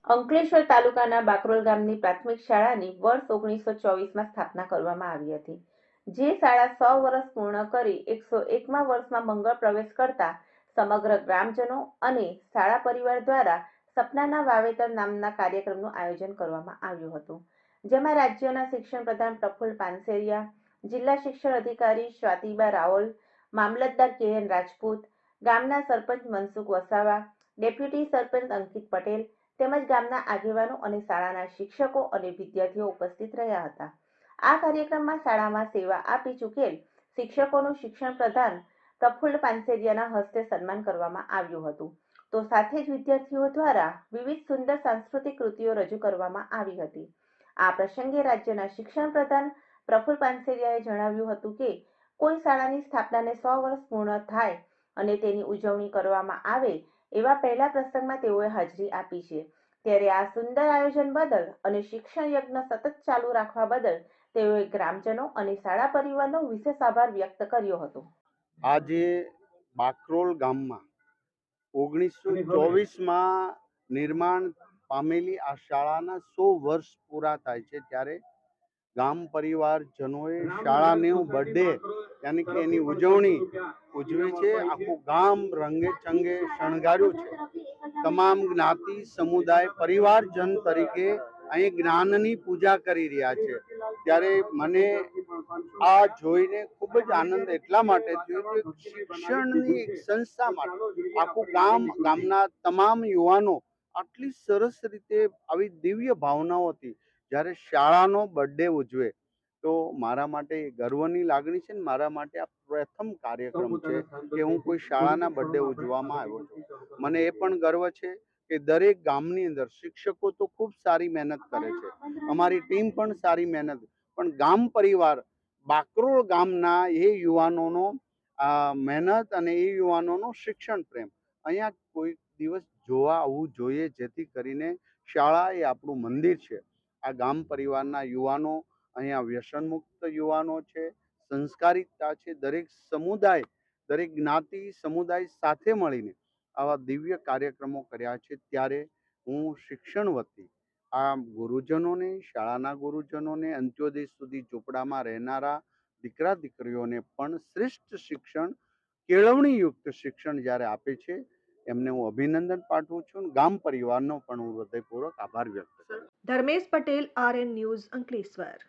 અંકલેશ્વર તાલુકાના બાકરોલ ગામની પ્રાથમિક શાળાની વર્ષ 1924માં સ્થાપના કરવામાં આવી હતી. જે શાળા 100 વર્ષ પૂર્ણ કરી 101મા વર્ષમાં મંગળ પ્રવેશ કરતા સમગ્ર ગ્રામજનો અને શાળા પરિવાર દ્વારા સપનાના વાવેતર નામના કાર્યક્રમનું આયોજન કરવામાં આવ્યું હતું, જેમાં રાજ્યના શિક્ષણ પ્રધાન પ્રફુલ્લ પાનસેરિયા, જિલ્લા શિક્ષણ અધિકારી સ્વાતિબા રાઓલ, મામલતદાર કે.એન. રાજપૂત, ગામના સરપંચ મનસુખ વસાવા, ડેપ્યુટી સરપંચ અંકિત પટેલ તેમજ ગામના આગેવાનો અને શાળાના શિક્ષકો અને વિદ્યાર્થીઓ ઉપસ્થિત રહ્યા હતા. આ કાર્યક્રમમાં શાળામાં સેવા આપી ચૂકેલ શિક્ષકોનું શિક્ષણ પ્રધાન પ્રફુલ્લ પાનસેરિયાના હસ્તે સન્માન કરવામાં આવ્યું હતું. તો સાથે જ વિદ્યાર્થીઓ દ્વારા વિવિધ સુંદર સાંસ્કૃતિક કૃતિઓ રજૂ કરવામાં આવી હતી. આ પ્રસંગે રાજ્યના શિક્ષણ પ્રધાન પ્રફુલ્લ પાનસેરિયાએ જણાવ્યું હતું કે કોઈ શાળાની સ્થાપનાને 100 વર્ષ પૂર્ણ થાય અને તેની ઉજવણી કરવામાં આવે એવા પહેલા પ્રસંગમાં તેઓએ હાજરી આપી છે. ત્યારે આ સુંદર આયોજન બદલ અને શિક્ષણ યજ્ઞ સતત ચાલુ રાખવા બદલ તેઓએ ગ્રામજનો અને શાળા પરિવારનો વિશેષ આભાર વ્યક્ત કર્યો હતો. આજે બાકરોલ ગામમાં 1924માં નિર્માણ પામેલી આ શાળાના 100 વર્ષ પૂરા થાય છે, ત્યારે ગામ પરિવારજનોએ શાળાનું બર્થડે યાની કે એની ઉજવણી ઉજવી છે. આખું ગામ રંગે ચંગે શણગાર્યું છે. તમામ જ્ઞાતિ સમુદાય પરિવારજન તરીકે અહીં જ્ઞાનની પૂજા કરી રહ્યા છે. ત્યારે મને આ જોઈને ખૂબ જ આનંદ એટલા માટે થયો કે શિક્ષણની એક સંસ્થા માટે આખું ગામના તમામ યુવાનો આટલી સરસ રીતે આવી દિવ્ય ભાવનાઓથી જ્યારે શાળાનો બર્થડે ઉજવે તો મારા માટે ગર્વની લાગણી છે ને મારા માટે આ પ્રથમ કાર્યક્રમ છે કે હું કોઈ શાળાના બર્થડે ઉજવવામાં આવ્યો છું. મને એ પણ ગર્વ છે કે દરેક ગામની અંદર શિક્ષકો તો ખૂબ સારી મહેનત કરે છે, અમારી ટીમ પણ સારી મહેનત, પણ ગામ પરિવાર બાકરોલ ગામના એ યુવાનોનો મહેનત અને એ યુવાનોનો શિક્ષણ પ્રેમ અહીંયા કોઈ દિવસ જોવા આવવું જોઈએ, જેથી કરીને શાળા એ આપણું મંદિર છે. આ ગામ પરિવારના યુવાનો અહીંયા વ્યસનમુક્ત યુવાનો છે, સંસ્કારિકતા છે. દરેક સમુદાય, દરેક જ્ઞાતિ સમુદાય સાથે મળીને આવા દિવ્ય કાર્યક્રમો કર્યા છે. ત્યારે હું શિક્ષણ વતી આ ગુરુજનોને, શાળાના ગુરુજનોને, અંત્યોદય સુધી ઝૂંપડામાં રહેનારા દીકરા દીકરીઓને પણ શ્રેષ્ઠ શિક્ષણ, કેળવણીયુક્ત શિક્ષણ જ્યારે આપે છે એમને હું અભિનંદન પાઠવું છું. ગામ પરિવારનો પણ હું હૃદયપૂર્વક આભાર વ્યક્ત કરું. Dharmesh Patel, RN news, Ankleshwar.